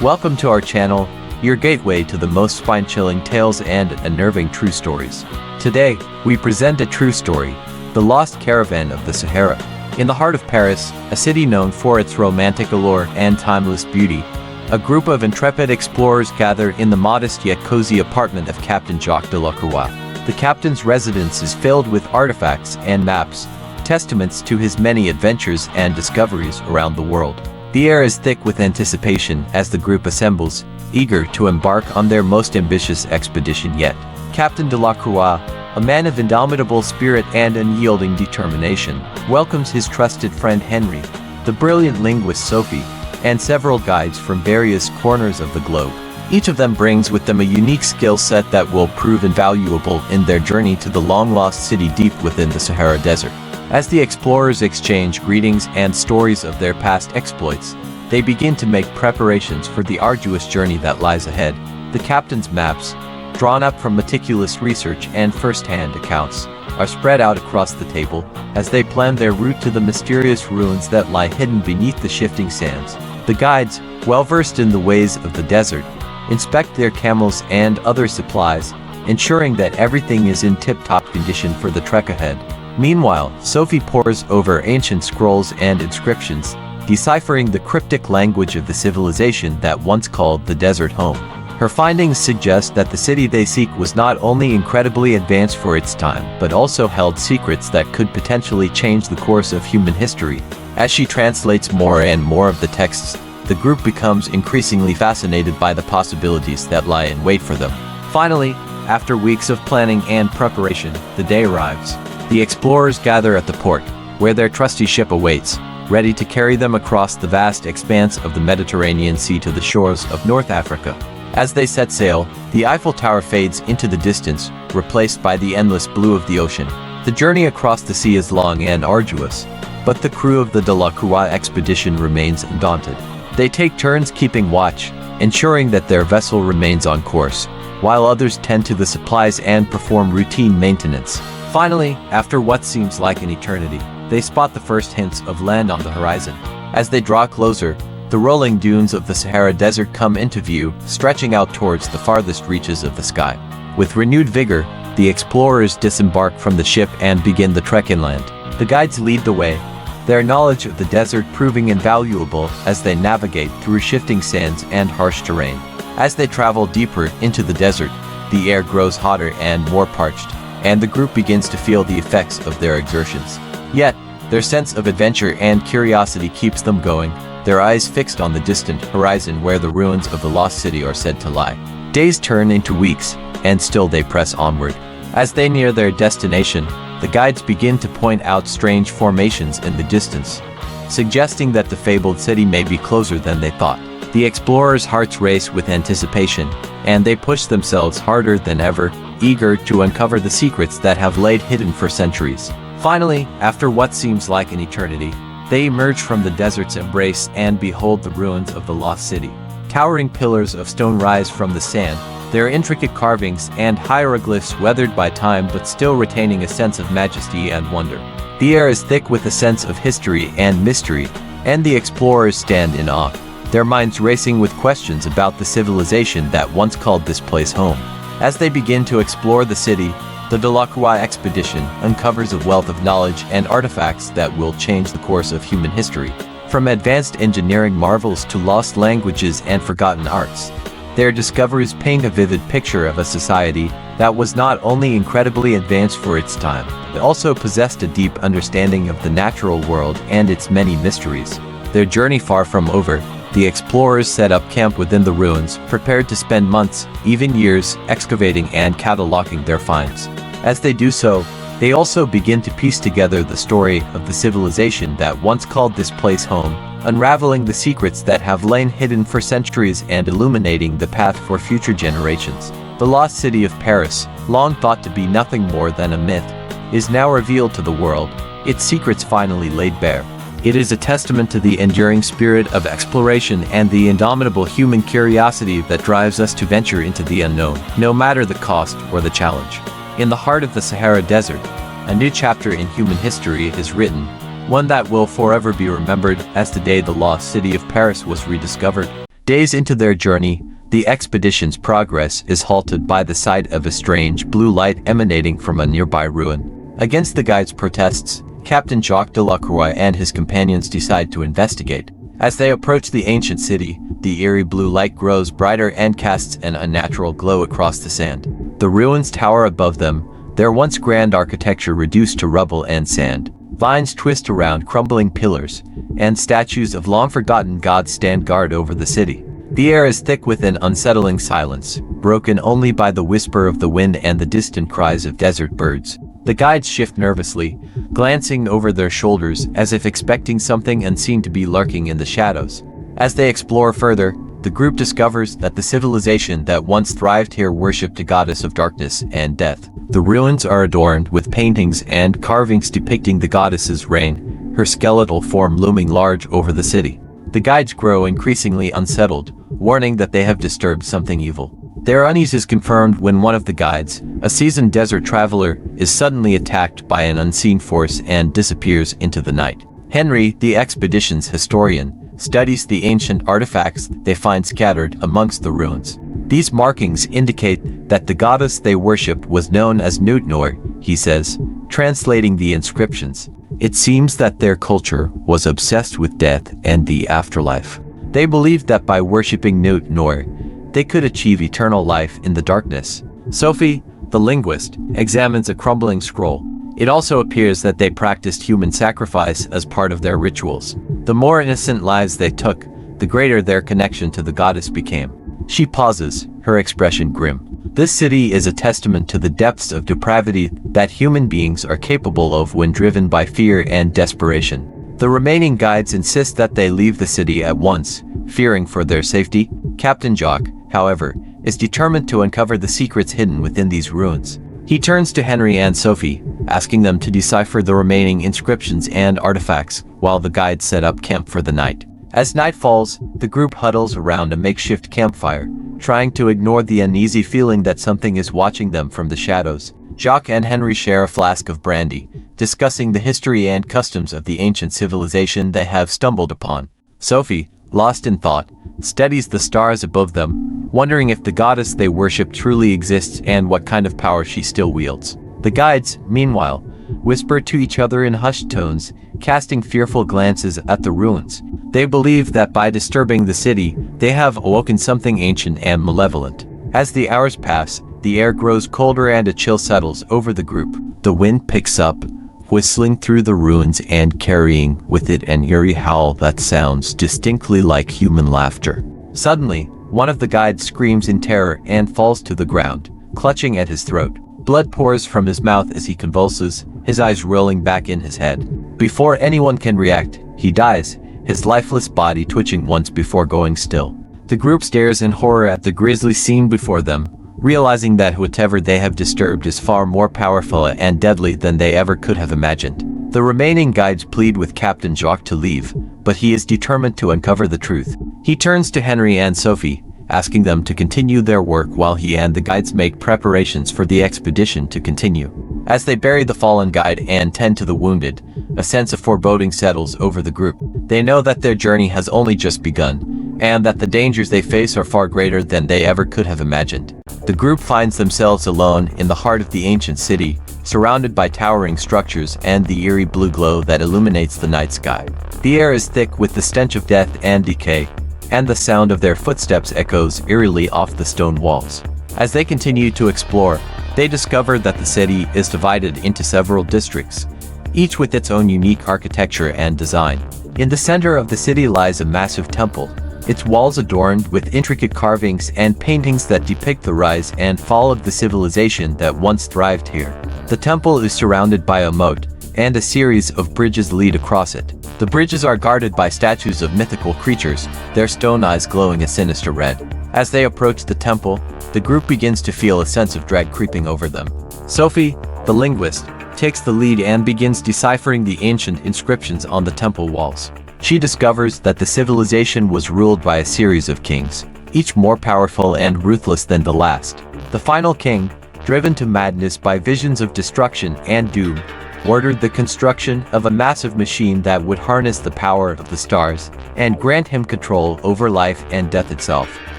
Welcome to our channel, your gateway to the most spine-chilling tales and unnerving true stories. Today, we present a true story, the lost caravan of the Sahara. In the heart of Paris, a city known for its romantic allure and timeless beauty, a group of intrepid explorers gather in the modest yet cozy apartment of Captain Jacques de la Croix. The captain's residence is filled with artifacts and maps, testaments to his many adventures and discoveries around the world. The air is thick with anticipation as the group assembles, eager to embark on their most ambitious expedition yet. Captain de la Croix, a man of indomitable spirit and unyielding determination, welcomes his trusted friend Henry, the brilliant linguist Sophie, and several guides from various corners of the globe. Each of them brings with them a unique skill set that will prove invaluable in their journey to the long-lost city deep within the Sahara Desert. As the explorers exchange greetings and stories of their past exploits, they begin to make preparations for the arduous journey that lies ahead. The captain's maps, drawn up from meticulous research and first-hand accounts, are spread out across the table as they plan their route to the mysterious ruins that lie hidden beneath the shifting sands. The guides, well-versed in the ways of the desert, inspect their camels and other supplies, ensuring that everything is in tip-top condition for the trek ahead. Meanwhile, Sophie pores over ancient scrolls and inscriptions, deciphering the cryptic language of the civilization that once called the desert home. Her findings suggest that the city they seek was not only incredibly advanced for its time, but also held secrets that could potentially change the course of human history. As she translates more and more of the texts, the group becomes increasingly fascinated by the possibilities that lie in wait for them. Finally, after weeks of planning and preparation, the day arrives. The explorers gather at the port, where their trusty ship awaits, ready to carry them across the vast expanse of the Mediterranean Sea to the shores of North Africa. As they set sail, the Eiffel Tower fades into the distance, replaced by the endless blue of the ocean. The journey across the sea is long and arduous, but the crew of the de la Croix expedition remains undaunted. They take turns keeping watch, ensuring that their vessel remains on course, while others tend to the supplies and perform routine maintenance. Finally, after what seems like an eternity, they spot the first hints of land on the horizon. As they draw closer, the rolling dunes of the Sahara Desert come into view, stretching out towards the farthest reaches of the sky. With renewed vigor, the explorers disembark from the ship and begin the trek inland. The guides lead the way, their knowledge of the desert proving invaluable as they navigate through shifting sands and harsh terrain. As they travel deeper into the desert, the air grows hotter and more parched, and the group begins to feel the effects of their exertions. Yet, their sense of adventure and curiosity keeps them going, their eyes fixed on the distant horizon where the ruins of the lost city are said to lie. Days turn into weeks, and still they press onward. As they near their destination, the guides begin to point out strange formations in the distance, suggesting that the fabled city may be closer than they thought. The explorers' hearts race with anticipation, and they push themselves harder than ever, eager to uncover the secrets that have laid hidden for centuries. Finally, after what seems like an eternity, they emerge from the desert's embrace and behold the ruins of the lost city. Towering pillars of stone rise from the sand, their intricate carvings and hieroglyphs weathered by time but still retaining a sense of majesty and wonder. The air is thick with a sense of history and mystery, and the explorers stand in awe, their minds racing with questions about the civilization that once called this place home. As they begin to explore the city, the de la Croix expedition uncovers a wealth of knowledge and artifacts that will change the course of human history. From advanced engineering marvels to lost languages and forgotten arts, their discoveries paint a vivid picture of a society that was not only incredibly advanced for its time, but also possessed a deep understanding of the natural world and its many mysteries. Their journey far from over, the explorers set up camp within the ruins, prepared to spend months, even years, excavating and cataloging their finds. As they do so, they also begin to piece together the story of the civilization that once called this place home, unraveling the secrets that have lain hidden for centuries and illuminating the path for future generations. The lost city of Paris, long thought to be nothing more than a myth, is now revealed to the world, its secrets finally laid bare. It is a testament to the enduring spirit of exploration and the indomitable human curiosity that drives us to venture into the unknown, no matter the cost or the challenge. In the heart of the Sahara Desert, a new chapter in human history is written, one that will forever be remembered as the day the lost city of Paris was rediscovered. Days into their journey, the expedition's progress is halted by the sight of a strange blue light emanating from a nearby ruin. Against the guide's protests, Captain Jacques Delacroix and his companions decide to investigate. As they approach the ancient city, the eerie blue light grows brighter and casts an unnatural glow across the sand. The ruins tower above them, their once grand architecture reduced to rubble and sand. Vines twist around crumbling pillars, and statues of long-forgotten gods stand guard over the city. The air is thick with an unsettling silence, broken only by the whisper of the wind and the distant cries of desert birds. The guides shift nervously, glancing over their shoulders as if expecting something unseen to be lurking in the shadows. As they explore further, the group discovers that the civilization that once thrived here worshipped a goddess of darkness and death. The ruins are adorned with paintings and carvings depicting the goddess's reign, her skeletal form looming large over the city. The guides grow increasingly unsettled, warning that they have disturbed something evil. Their unease is confirmed when one of the guides, a seasoned desert traveler, is suddenly attacked by an unseen force and disappears into the night. Henry, the expedition's historian, studies the ancient artifacts they find scattered amongst the ruins. These markings indicate that the goddess they worshipped was known as Nut-Nor, he says, translating the inscriptions. It seems that their culture was obsessed with death and the afterlife. They believed that by worshipping Nut-Nor, they could achieve eternal life in the darkness. Sophie, the linguist, examines a crumbling scroll. It also appears that they practiced human sacrifice as part of their rituals. The more innocent lives they took, the greater their connection to the goddess became. She pauses, her expression grim. This city is a testament to the depths of depravity that human beings are capable of when driven by fear and desperation. The remaining guides insist that they leave the city at once, fearing for their safety. Captain Jacques, however, is determined to uncover the secrets hidden within these ruins. He turns to Henry and Sophie, asking them to decipher the remaining inscriptions and artifacts while the guides set up camp for the night. As night falls, the group huddles around a makeshift campfire, trying to ignore the uneasy feeling that something is watching them from the shadows. Jacques and Henry share a flask of brandy, discussing the history and customs of the ancient civilization they have stumbled upon. Sophie, lost in thought, studies the stars above them, wondering if the goddess they worship truly exists and what kind of power she still wields. The guides, meanwhile, whisper to each other in hushed tones, casting fearful glances at the ruins. They believe that by disturbing the city, they have awoken something ancient and malevolent. As the hours pass, the air grows colder and a chill settles over the group. The wind picks up, whistling through the ruins and carrying with it an eerie howl that sounds distinctly like human laughter. Suddenly, one of the guides screams in terror and falls to the ground, clutching at his throat. Blood pours from his mouth as he convulses, his eyes rolling back in his head. Before anyone can react, he dies, his lifeless body twitching once before going still. The group stares in horror at the grisly scene before them, realizing that whatever they have disturbed is far more powerful and deadly than they ever could have imagined. The remaining guides plead with Captain Jacques to leave, but he is determined to uncover the truth. He turns to Henry and Sophie, asking them to continue their work while he and the guides make preparations for the expedition to continue. As they bury the fallen guide and tend to the wounded, a sense of foreboding settles over the group. They know that their journey has only just begun, and that the dangers they face are far greater than they ever could have imagined. The group finds themselves alone in the heart of the ancient city, surrounded by towering structures and the eerie blue glow that illuminates the night sky. The air is thick with the stench of death and decay, and the sound of their footsteps echoes eerily off the stone walls. As they continue to explore, they discover that the city is divided into several districts, each with its own unique architecture and design. In the center of the city lies a massive temple, its walls adorned with intricate carvings and paintings that depict the rise and fall of the civilization that once thrived here. The temple is surrounded by a moat, and a series of bridges lead across it. The bridges are guarded by statues of mythical creatures, their stone eyes glowing a sinister red. As they approach the temple, the group begins to feel a sense of dread creeping over them. Sophie, the linguist, takes the lead and begins deciphering the ancient inscriptions on the temple walls. She discovers that the civilization was ruled by a series of kings, each more powerful and ruthless than the last. The final king, driven to madness by visions of destruction and doom, ordered the construction of a massive machine that would harness the power of the stars and grant him control over life and death itself.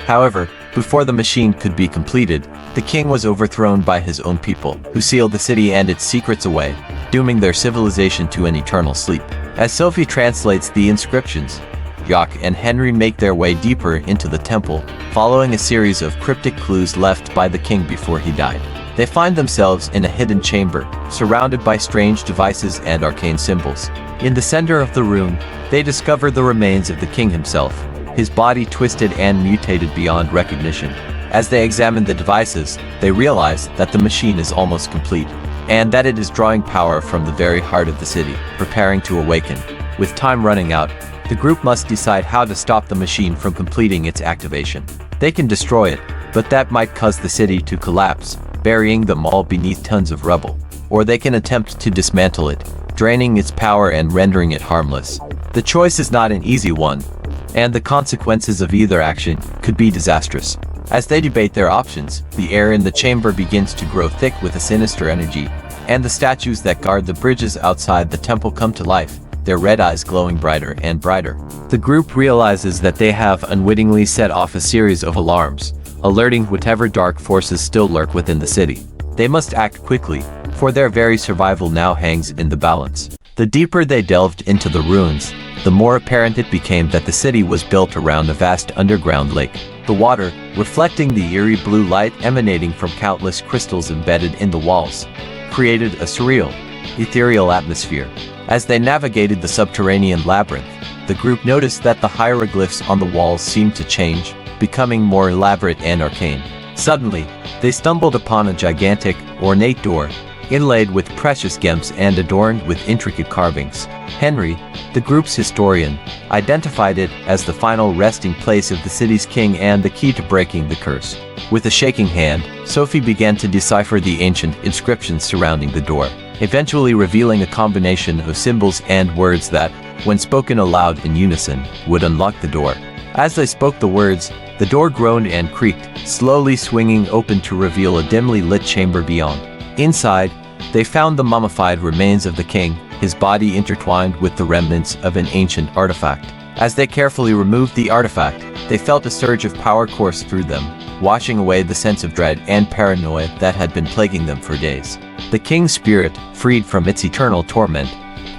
However, before the machine could be completed, the king was overthrown by his own people, who sealed the city and its secrets away, dooming their civilization to an eternal sleep. As Sophie translates the inscriptions, Jacques and Henry make their way deeper into the temple, following a series of cryptic clues left by the king before he died. They find themselves in a hidden chamber, surrounded by strange devices and arcane symbols. In the center of the room, they discover the remains of the king himself, his body twisted and mutated beyond recognition. As they examine the devices, they realize that the machine is almost complete, and that it is drawing power from the very heart of the city, preparing to awaken. With time running out, the group must decide how to stop the machine from completing its activation. They can destroy it, but that might cause the city to collapse, burying them all beneath tons of rubble. Or they can attempt to dismantle it, draining its power and rendering it harmless. The choice is not an easy one, and the consequences of either action could be disastrous. As they debate their options, the air in the chamber begins to grow thick with a sinister energy, and the statues that guard the bridges outside the temple come to life, their red eyes glowing brighter and brighter. The group realizes that they have unwittingly set off a series of alarms, alerting whatever dark forces still lurk within the city. They must act quickly, for their very survival now hangs in the balance. The deeper they delved into the ruins, the more apparent it became that the city was built around a vast underground lake. The water, reflecting the eerie blue light emanating from countless crystals embedded in the walls, created a surreal, ethereal atmosphere. As they navigated the subterranean labyrinth, the group noticed that the hieroglyphs on the walls seemed to change, becoming more elaborate and arcane. Suddenly, they stumbled upon a gigantic, ornate door, inlaid with precious gems and adorned with intricate carvings. Henry, the group's historian, identified it as the final resting place of the city's king and the key to breaking the curse. With a shaking hand, Sophie began to decipher the ancient inscriptions surrounding the door, eventually revealing a combination of symbols and words that, when spoken aloud in unison, would unlock the door. As they spoke the words, the door groaned and creaked, slowly swinging open to reveal a dimly lit chamber beyond. Inside, they found the mummified remains of the king, his body intertwined with the remnants of an ancient artifact. As they carefully removed the artifact, they felt a surge of power course through them, washing away the sense of dread and paranoia that had been plaguing them for days. The king's spirit, freed from its eternal torment,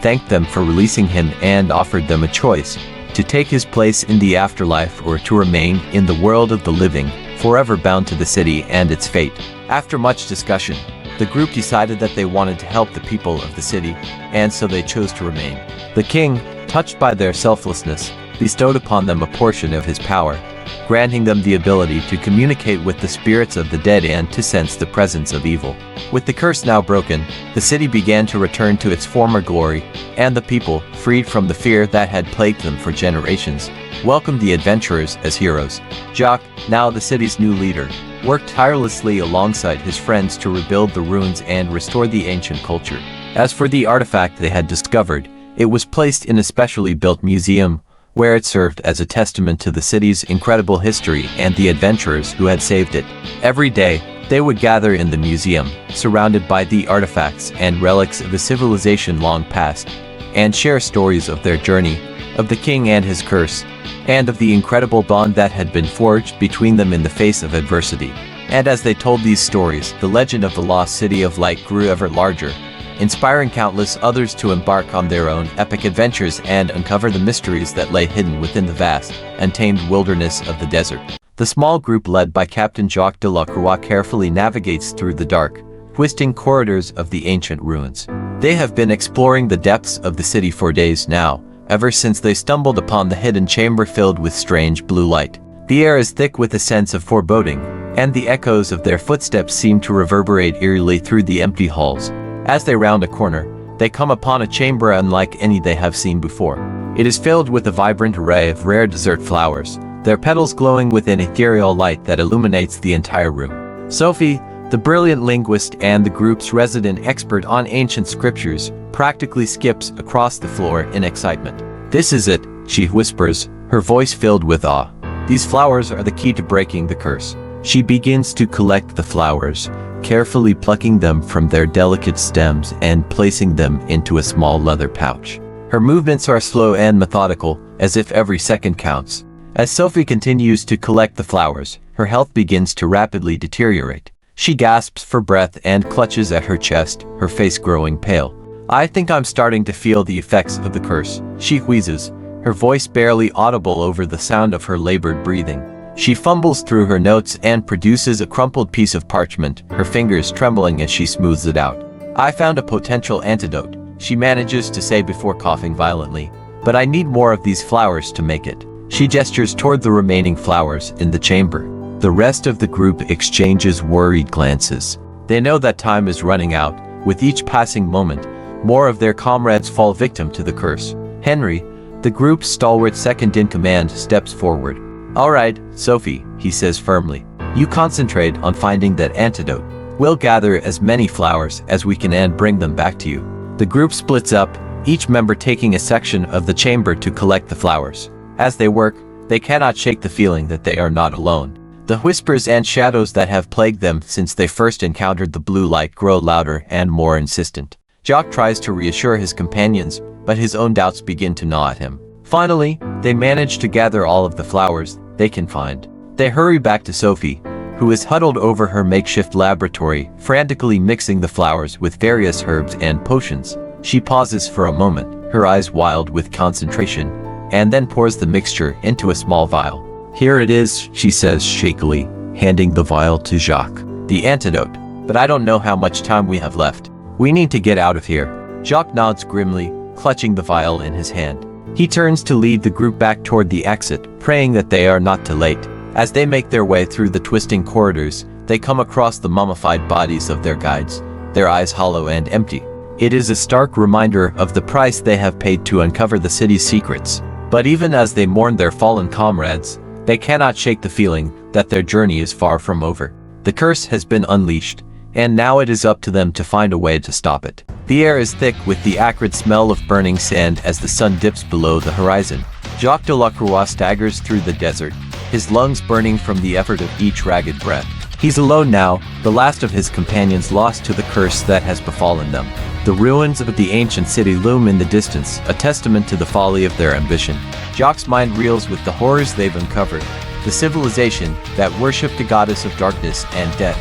thanked them for releasing him and offered them a choice: to take his place in the afterlife or to remain in the world of the living, forever bound to the city and its fate. After much discussion, the group decided that they wanted to help the people of the city, and so they chose to remain. The king, touched by their selflessness, bestowed upon them a portion of his power, granting them the ability to communicate with the spirits of the dead and to sense the presence of evil. With the curse now broken, the city began to return to its former glory, and the people, freed from the fear that had plagued them for generations, welcomed the adventurers as heroes. Jacques, now the city's new leader, worked tirelessly alongside his friends to rebuild the ruins and restore the ancient culture. As for the artifact they had discovered, it was placed in a specially built museum, where it served as a testament to the city's incredible history and the adventurers who had saved it. Every day, they would gather in the museum, surrounded by the artifacts and relics of a civilization long past, and share stories of their journey, of the king and his curse, and of the incredible bond that had been forged between them in the face of adversity. And as they told these stories, the legend of the lost city of light grew ever larger, inspiring countless others to embark on their own epic adventures and uncover the mysteries that lay hidden within the vast, untamed wilderness of the desert. The small group led by Captain Jacques de la Croix carefully navigates through the dark, twisting corridors of the ancient ruins. They have been exploring the depths of the city for days now, ever since they stumbled upon the hidden chamber filled with strange blue light. The air is thick with a sense of foreboding, and the echoes of their footsteps seem to reverberate eerily through the empty halls. As they round a corner, they come upon a chamber unlike any they have seen before. It is filled with a vibrant array of rare desert flowers, their petals glowing with an ethereal light that illuminates the entire room. Sophie, the brilliant linguist and the group's resident expert on ancient scriptures, practically skips across the floor in excitement. "This is it," she whispers, her voice filled with awe. "These flowers are the key to breaking the curse." She begins to collect the flowers, carefully plucking them from their delicate stems and placing them into a small leather pouch. Her movements are slow and methodical, as if every second counts. As Sophie continues to collect the flowers, her health begins to rapidly deteriorate. She gasps for breath and clutches at her chest, her face growing pale. "I think I'm starting to feel the effects of the curse," she wheezes, her voice barely audible over the sound of her labored breathing. She fumbles through her notes and produces a crumpled piece of parchment, her fingers trembling as she smooths it out. "I found a potential antidote," she manages to say before coughing violently. "But I need more of these flowers to make it." She gestures toward the remaining flowers in the chamber. The rest of the group exchanges worried glances. They know that time is running out. With each passing moment, more of their comrades fall victim to the curse. Henry, the group's stalwart second-in-command, steps forward. "All right, Sophie," he says firmly. "You concentrate on finding that antidote. We'll gather as many flowers as we can and bring them back to you." The group splits up, each member taking a section of the chamber to collect the flowers. As they work, they cannot shake the feeling that they are not alone. The whispers and shadows that have plagued them since they first encountered the blue light grow louder and more insistent. Jock tries to reassure his companions, but his own doubts begin to gnaw at him. Finally, they manage to gather all of the flowers they can find. They hurry back to Sophie, who is huddled over her makeshift laboratory, frantically mixing the flowers with various herbs and potions. She pauses for a moment, her eyes wild with concentration, and then pours the mixture into a small vial. "Here it is," she says shakily, handing the vial to Jacques. "The antidote. But I don't know how much time we have left. We need to get out of here." Jacques nods grimly, clutching the vial in his hand. He turns to lead the group back toward the exit, praying that they are not too late. As they make their way through the twisting corridors, they come across the mummified bodies of their guides, their eyes hollow and empty. It is a stark reminder of the price they have paid to uncover the city's secrets. But even as they mourn their fallen comrades, they cannot shake the feeling that their journey is far from over. The curse has been unleashed, and now it is up to them to find a way to stop it. The air is thick with the acrid smell of burning sand as the sun dips below the horizon. Jacques de la Croix staggers through the desert, his lungs burning from the effort of each ragged breath. He's alone now, the last of his companions lost to the curse that has befallen them. The ruins of the ancient city loom in the distance, a testament to the folly of their ambition. Jacques' mind reels with the horrors they've uncovered, the civilization that worshipped a goddess of darkness and death,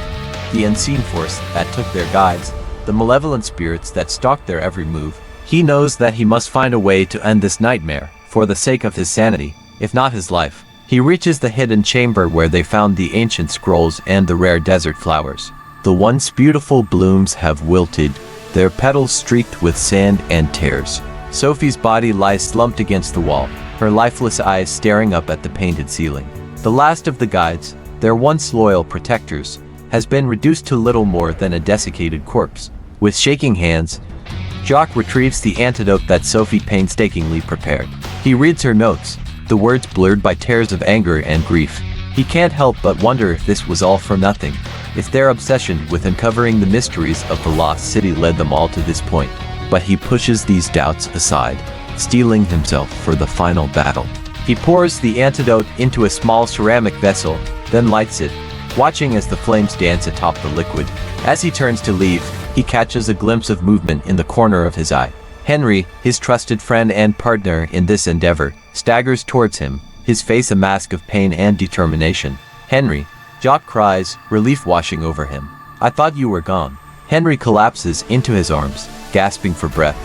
the unseen force that took their guides, the malevolent spirits that stalked their every move. He knows that he must find a way to end this nightmare, for the sake of his sanity, if not his life. He reaches the hidden chamber where they found the ancient scrolls and the rare desert flowers. The once beautiful blooms have wilted, their petals streaked with sand and tears. Sophie's body lies slumped against the wall, her lifeless eyes staring up at the painted ceiling. The last of the guides, their once loyal protectors, has been reduced to little more than a desiccated corpse. With shaking hands, Jacques retrieves the antidote that Sophie painstakingly prepared. He reads her notes, the words blurred by tears of anger and grief. He can't help but wonder if this was all for nothing, if their obsession with uncovering the mysteries of the lost city led them all to this point. But he pushes these doubts aside, steeling himself for the final battle. He pours the antidote into a small ceramic vessel, then lights it, watching as the flames dance atop the liquid. As he turns to leave, he catches a glimpse of movement in the corner of his eye. Henry, his trusted friend and partner in this endeavor, staggers towards him, his face a mask of pain and determination. "Henry," Jacques cries, relief washing over him. "I thought you were gone." Henry collapses into his arms, gasping for breath.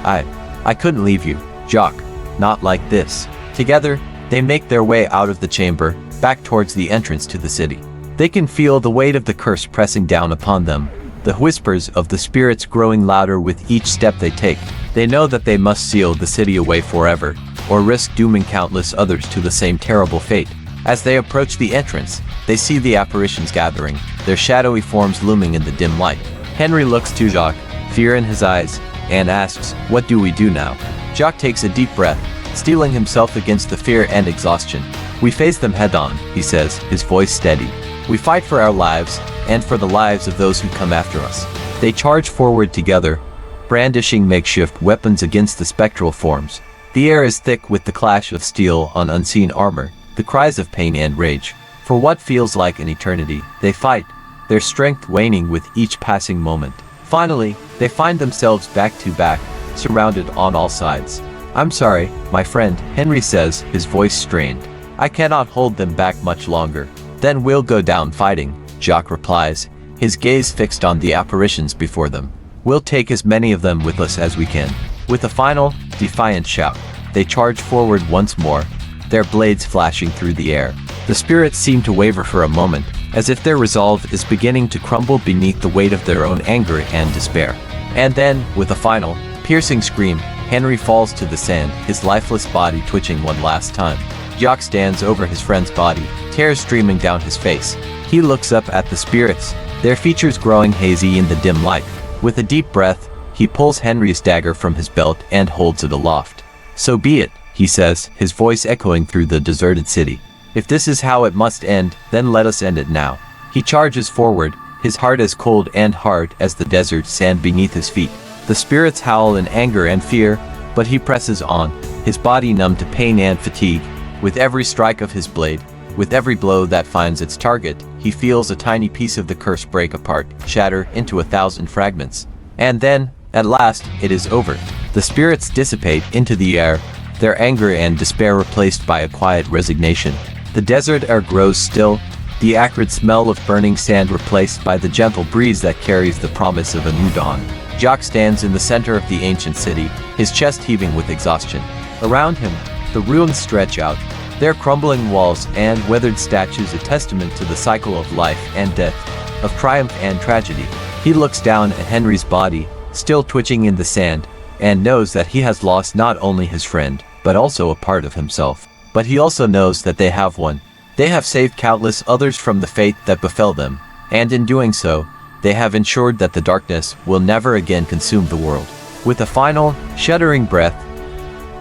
I couldn't leave you, Jacques. Not like this." Together, they make their way out of the chamber, back towards the entrance to the city. They can feel the weight of the curse pressing down upon them, the whispers of the spirits growing louder with each step they take. They know that they must seal the city away forever, or risk dooming countless others to the same terrible fate. As they approach the entrance, they see the apparitions gathering, their shadowy forms looming in the dim light. Henry looks to Jacques, fear in his eyes, and asks, "What do we do now?" Jacques takes a deep breath, steeling himself against the fear and exhaustion. "We face them head-on," he says, his voice steady. "We fight for our lives, and for the lives of those who come after us." They charge forward together, brandishing makeshift weapons against the spectral forms. The air is thick with the clash of steel on unseen armor, the cries of pain and rage. For what feels like an eternity, they fight, their strength waning with each passing moment. Finally, they find themselves back to back, surrounded on all sides. "I'm sorry, my friend," Henry says, his voice strained. "I cannot hold them back much longer." "Then we'll go down fighting," Jacques replies, his gaze fixed on the apparitions before them. "We'll take as many of them with us as we can." With a final, defiant shout, they charge forward once more, their blades flashing through the air. The spirits seem to waver for a moment, as if their resolve is beginning to crumble beneath the weight of their own anger and despair. And then, with a final, piercing scream, Henry falls to the sand, his lifeless body twitching one last time. Jacques stands over his friend's body, tears streaming down his face. He looks up at the spirits, their features growing hazy in the dim light. With a deep breath, he pulls Henry's dagger from his belt and holds it aloft. "So be it," he says, his voice echoing through the deserted city. "If this is how it must end, then let us end it now." He charges forward, his heart as cold and hard as the desert sand beneath his feet. The spirits howl in anger and fear, but he presses on, his body numb to pain and fatigue. With every strike of his blade, with every blow that finds its target, he feels a tiny piece of the curse break apart, shatter into 1,000 fragments. And then, at last, it is over. The spirits dissipate into the air, their anger and despair replaced by a quiet resignation. The desert air grows still, the acrid smell of burning sand replaced by the gentle breeze that carries the promise of a new dawn. Jacques stands in the center of the ancient city, his chest heaving with exhaustion. Around him, the ruins stretch out, their crumbling walls and weathered statues a testament to the cycle of life and death, of triumph and tragedy. He looks down at Henry's body, still twitching in the sand, and knows that he has lost not only his friend, but also a part of himself. But he also knows that they have won. They have saved countless others from the fate that befell them, and in doing so, they have ensured that the darkness will never again consume the world. With a final, shuddering breath,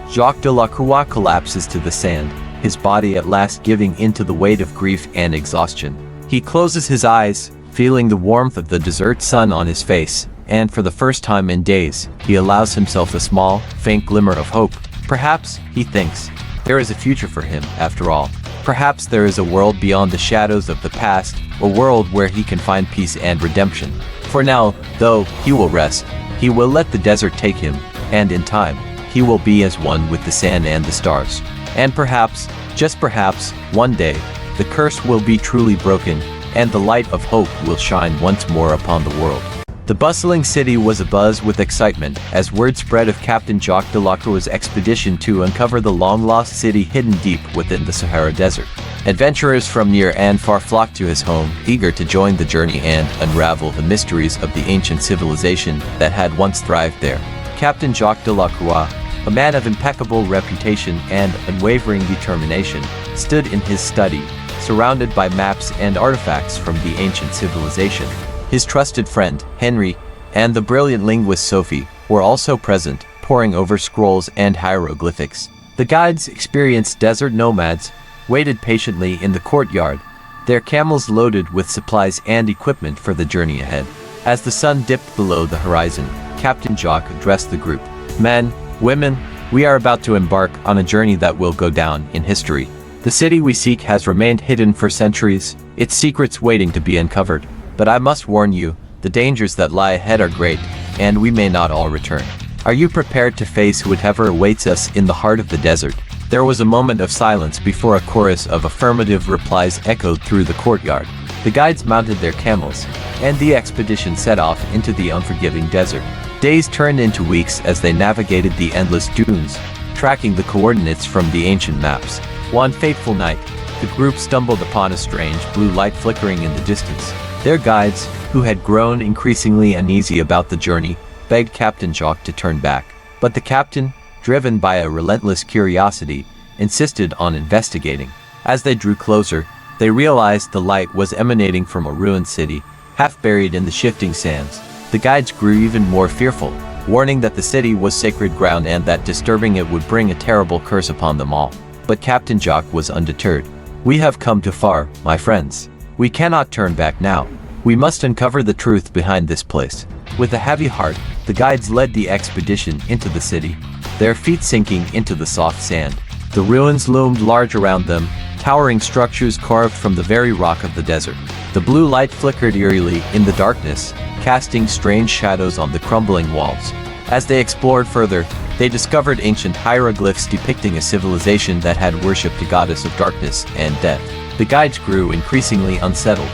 Jacques de la Croix collapses to the sand, his body at last giving into the weight of grief and exhaustion. He closes his eyes, feeling the warmth of the desert sun on his face, and for the first time in days, he allows himself a small, faint glimmer of hope. Perhaps, he thinks, there is a future for him, after all. Perhaps there is a world beyond the shadows of the past, a world where he can find peace and redemption. For now, though, he will rest. He will let the desert take him, and in time, he will be as one with the sand and the stars. And perhaps, just perhaps, one day, the curse will be truly broken, and the light of hope will shine once more upon the world. The bustling city was abuzz with excitement as word spread of Captain Jacques de la Croix's expedition to uncover the long-lost city hidden deep within the Sahara Desert. Adventurers from near and far flocked to his home, eager to join the journey and unravel the mysteries of the ancient civilization that had once thrived there. Captain Jacques de la Croix, a man of impeccable reputation and unwavering determination, stood in his study, surrounded by maps and artifacts from the ancient civilization. His trusted friend, Henry, and the brilliant linguist Sophie were also present, poring over scrolls and hieroglyphics. The guides, experienced desert nomads, waited patiently in the courtyard, their camels loaded with supplies and equipment for the journey ahead. As the sun dipped below the horizon, Captain Jacques addressed the group. "Men, women, we are about to embark on a journey that will go down in history. The city we seek has remained hidden for centuries, its secrets waiting to be uncovered. But I must warn you, the dangers that lie ahead are great, and we may not all return. Are you prepared to face whatever awaits us in the heart of the desert?" There was a moment of silence before a chorus of affirmative replies echoed through the courtyard. The guides mounted their camels, and the expedition set off into the unforgiving desert. Days turned into weeks as they navigated the endless dunes, tracking the coordinates from the ancient maps. One fateful night, the group stumbled upon a strange blue light flickering in the distance. Their guides, who had grown increasingly uneasy about the journey, begged Captain Jacques to turn back. But the captain, driven by a relentless curiosity, insisted on investigating. As they drew closer, they realized the light was emanating from a ruined city, half buried in the shifting sands. The guides grew even more fearful, warning that the city was sacred ground and that disturbing it would bring a terrible curse upon them all. But Captain Jacques was undeterred. "We have come too far, my friends. We cannot turn back now. We must uncover the truth behind this place." With a heavy heart, the guides led the expedition into the city, their feet sinking into the soft sand. The ruins loomed large around them, towering structures carved from the very rock of the desert. The blue light flickered eerily in the darkness, casting strange shadows on the crumbling walls. As they explored further, they discovered ancient hieroglyphs depicting a civilization that had worshipped a goddess of darkness and death. The guides grew increasingly unsettled,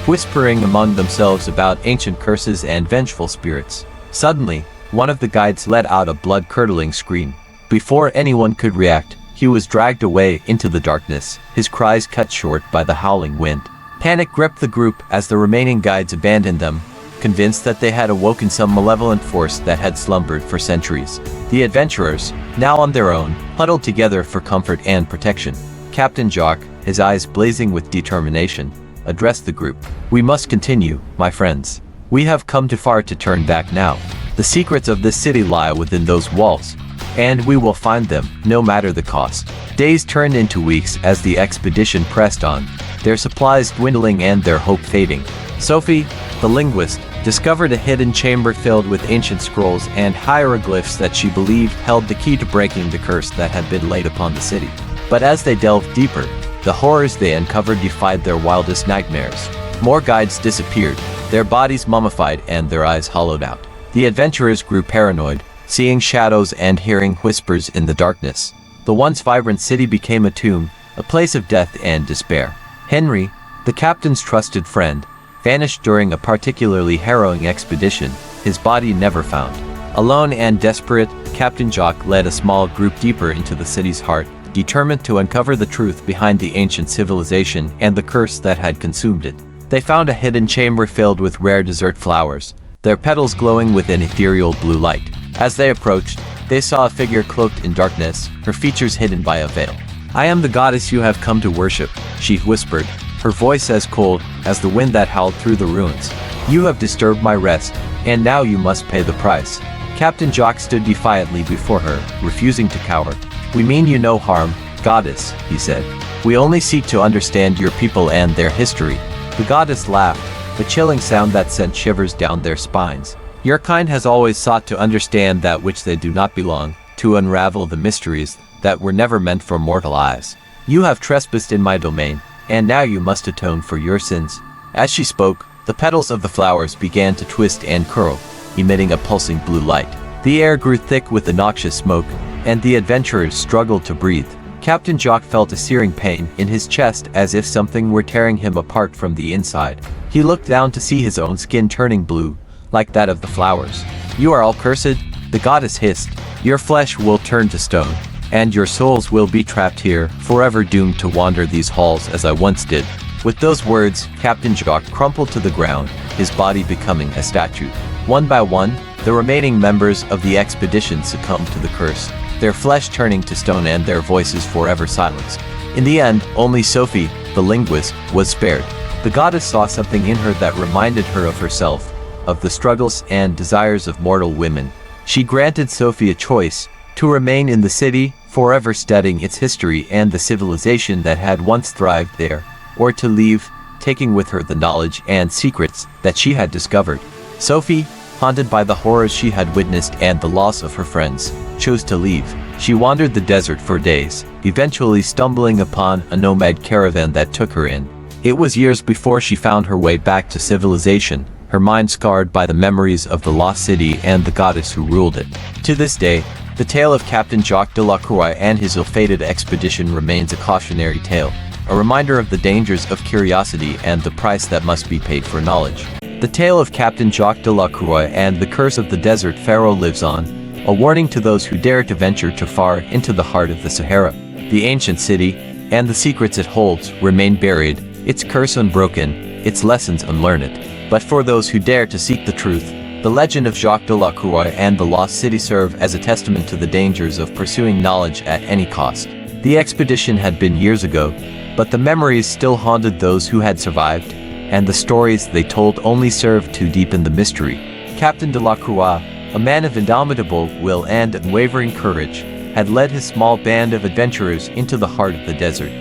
whispering among themselves about ancient curses and vengeful spirits. Suddenly, one of the guides let out a blood-curdling scream. Before anyone could react, he was dragged away into the darkness, his cries cut short by the howling wind. Panic gripped the group as the remaining guides abandoned them, convinced that they had awoken some malevolent force that had slumbered for centuries. The adventurers, now on their own, huddled together for comfort and protection. Captain Jacques, his eyes blazing with determination, addressed the group. "We must continue, my friends. We have come too far to turn back now. The secrets of this city lie within those walls, and we will find them, no matter the cost." Days turned into weeks as the expedition pressed on, their supplies dwindling and their hope fading. Sophie, the linguist, discovered a hidden chamber filled with ancient scrolls and hieroglyphs that she believed held the key to breaking the curse that had been laid upon the city. But as they delved deeper, the horrors they uncovered defied their wildest nightmares. More guides disappeared, their bodies mummified and their eyes hollowed out. The adventurers grew paranoid, seeing shadows and hearing whispers in the darkness. The once vibrant city became a tomb, a place of death and despair. Henry, the captain's trusted friend, vanished during a particularly harrowing expedition, his body never found. Alone and desperate, Captain Jacques led a small group deeper into the city's heart, determined to uncover the truth behind the ancient civilization and the curse that had consumed it. They found a hidden chamber filled with rare desert flowers, their petals glowing with an ethereal blue light. As they approached, they saw a figure cloaked in darkness, her features hidden by a veil. "I am the goddess you have come to worship," she whispered, her voice as cold as the wind that howled through the ruins. "You have disturbed my rest, and now you must pay the price." Captain Jacques stood defiantly before her, refusing to cower. "We mean you no harm, goddess," he said. "We only seek to understand your people and their history." The goddess laughed, a chilling sound that sent shivers down their spines. "Your kind has always sought to understand that which they do not belong, to unravel the mysteries that were never meant for mortal eyes. You have trespassed in my domain, and now you must atone for your sins." As she spoke, the petals of the flowers began to twist and curl, emitting a pulsing blue light. The air grew thick with the noxious smoke, and the adventurers struggled to breathe. Captain Jacques felt a searing pain in his chest as if something were tearing him apart from the inside. He looked down to see his own skin turning blue, like that of the flowers. "You are all cursed," the goddess hissed. "Your flesh will turn to stone, and your souls will be trapped here, forever doomed to wander these halls as I once did." With those words, Captain Jacques crumpled to the ground, his body becoming a statue. One by one, the remaining members of the expedition succumbed to the curse, their flesh turning to stone and their voices forever silenced. In the end, only Sophie, the linguist, was spared. The goddess saw something in her that reminded her of herself, of the struggles and desires of mortal women. She granted Sophie a choice: to remain in the city, forever studying its history and the civilization that had once thrived there, or to leave, taking with her the knowledge and secrets that she had discovered. Sophie, haunted by the horrors she had witnessed and the loss of her friends, chose to leave. She wandered the desert for days, eventually stumbling upon a nomad caravan that took her in. It was years before she found her way back to civilization, her mind scarred by the memories of the lost city and the goddess who ruled it. To this day, the tale of Captain Jacques de la Croix and his ill-fated expedition remains a cautionary tale, a reminder of the dangers of curiosity and the price that must be paid for knowledge. The tale of Captain Jacques de la Croix and the curse of the desert pharaoh lives on, a warning to those who dare to venture too far into the heart of the Sahara. The ancient city, and the secrets it holds, remain buried, its curse unbroken, its lessons unlearned. But for those who dare to seek the truth, the legend of Jacques de la Croix and the lost city serve as a testament to the dangers of pursuing knowledge at any cost. The expedition had been years ago, but the memories still haunted those who had survived, and the stories they told only served to deepen the mystery. Captain de la Croix, a man of indomitable will and unwavering courage, had led his small band of adventurers into the heart of the desert,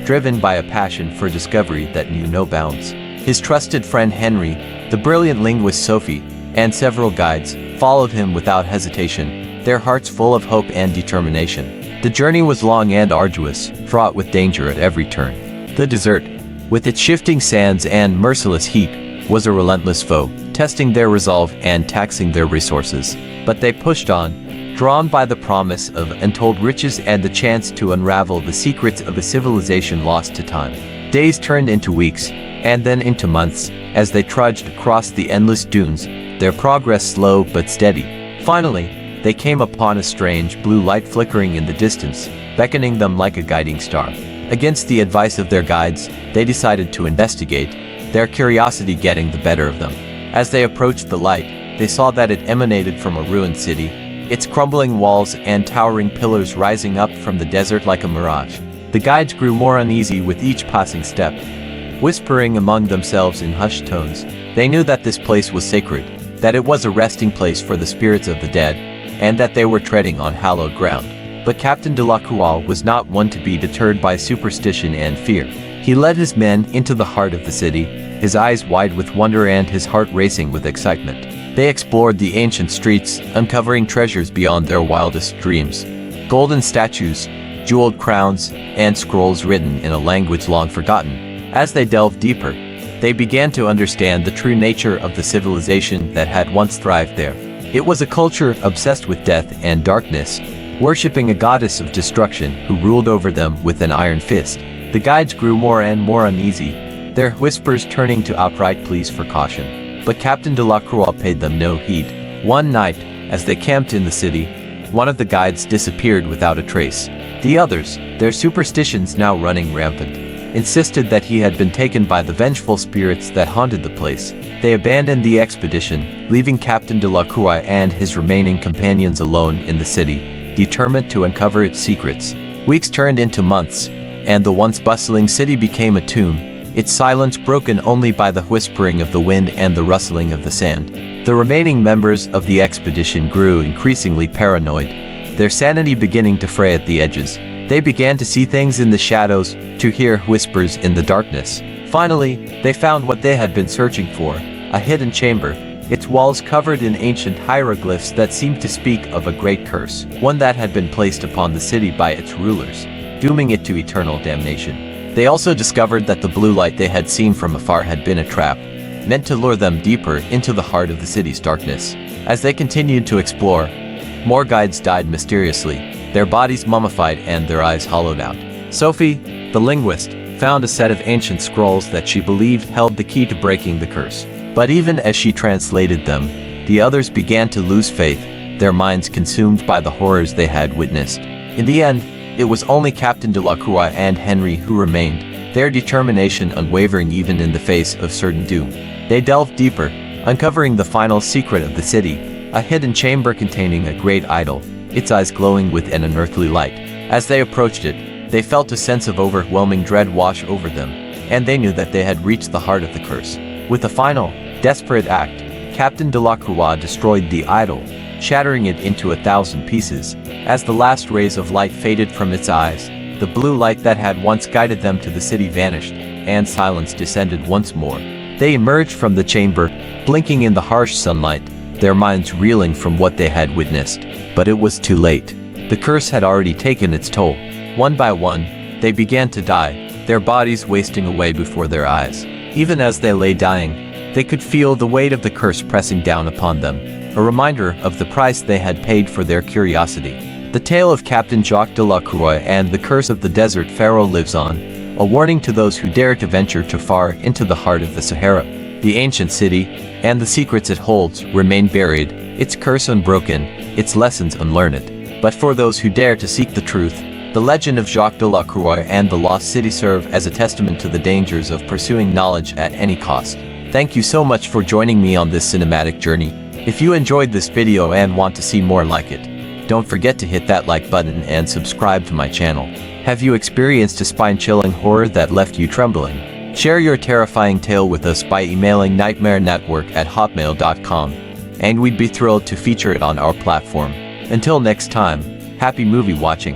driven by a passion for discovery that knew no bounds. His trusted friend Henry, the brilliant linguist Sophie, and several guides followed him without hesitation, their hearts full of hope and determination. The journey was long and arduous, fraught with danger at every turn. The desert, with its shifting sands and merciless heat, was a relentless foe, testing their resolve and taxing their resources. But they pushed on, drawn by the promise of untold riches and the chance to unravel the secrets of a civilization lost to time. Days turned into weeks, and then into months, as they trudged across the endless dunes, their progress slow but steady. Finally, they came upon a strange blue light flickering in the distance, beckoning them like a guiding star. Against the advice of their guides, they decided to investigate, their curiosity getting the better of them. As they approached the light, they saw that it emanated from a ruined city, its crumbling walls and towering pillars rising up from the desert like a mirage. The guides grew more uneasy with each passing step. Whispering among themselves in hushed tones, they knew that this place was sacred, that it was a resting place for the spirits of the dead, and that they were treading on hallowed ground. But Captain de la Croix was not one to be deterred by superstition and fear. He led his men into the heart of the city, his eyes wide with wonder and his heart racing with excitement. They explored the ancient streets, uncovering treasures beyond their wildest dreams. Golden statues, jeweled crowns, and scrolls written in a language long forgotten. As they delved deeper, they began to understand the true nature of the civilization that had once thrived there. It was a culture obsessed with death and darkness, worshipping a goddess of destruction who ruled over them with an iron fist. The guides grew more and more uneasy, their whispers turning to outright pleas for caution. But Captain de la Croix paid them no heed. One night, as they camped in the city, one of the guides disappeared without a trace. The others, their superstitions now running rampant, insisted that he had been taken by the vengeful spirits that haunted the place. They abandoned the expedition, leaving Captain de la Croix and his remaining companions alone in the city, determined to uncover its secrets. Weeks turned into months, and the once bustling city became a tomb, its silence broken only by the whispering of the wind and the rustling of the sand. The remaining members of the expedition grew increasingly paranoid, their sanity beginning to fray at the edges. They began to see things in the shadows, to hear whispers in the darkness. Finally, they found what they had been searching for, a hidden chamber, its walls covered in ancient hieroglyphs that seemed to speak of a great curse, one that had been placed upon the city by its rulers, dooming it to eternal damnation. They also discovered that the blue light they had seen from afar had been a trap, meant to lure them deeper into the heart of the city's darkness. As they continued to explore, more guides died mysteriously, their bodies mummified and their eyes hollowed out. Sophie, the linguist, found a set of ancient scrolls that she believed held the key to breaking the curse. But even as she translated them, the others began to lose faith, their minds consumed by the horrors they had witnessed. In the end, it was only Captain de la Croix and Henry who remained, their determination unwavering even in the face of certain doom. They delved deeper, uncovering the final secret of the city, a hidden chamber containing a great idol, its eyes glowing with an unearthly light. As they approached it, they felt a sense of overwhelming dread wash over them, and they knew that they had reached the heart of the curse. With a final, desperate act, Captain de la Croix destroyed the idol, shattering it into 1,000 pieces. As the last rays of light faded from its eyes, the blue light that had once guided them to the city vanished, and silence descended once more. They emerged from the chamber, blinking in the harsh sunlight, their minds reeling from what they had witnessed. But it was too late. The curse had already taken its toll. One by one, they began to die, their bodies wasting away before their eyes. Even as they lay dying, they could feel the weight of the curse pressing down upon them, a reminder of the price they had paid for their curiosity. The tale of Captain Jacques de la Croix and the curse of the desert pharaoh lives on, a warning to those who dare to venture too far into the heart of the Sahara. The ancient city, and the secrets it holds, remain buried, its curse unbroken, its lessons unlearned. But for those who dare to seek the truth, the legend of Jacques de la Croix and the lost city serve as a testament to the dangers of pursuing knowledge at any cost. Thank you so much for joining me on this cinematic journey. If you enjoyed this video and want to see more like it, don't forget to hit that like button and subscribe to my channel. Have you experienced a spine-chilling horror that left you trembling? Share your terrifying tale with us by emailing nightmarenetwork@hotmail.com, and we'd be thrilled to feature it on our platform. Until next time, happy movie watching.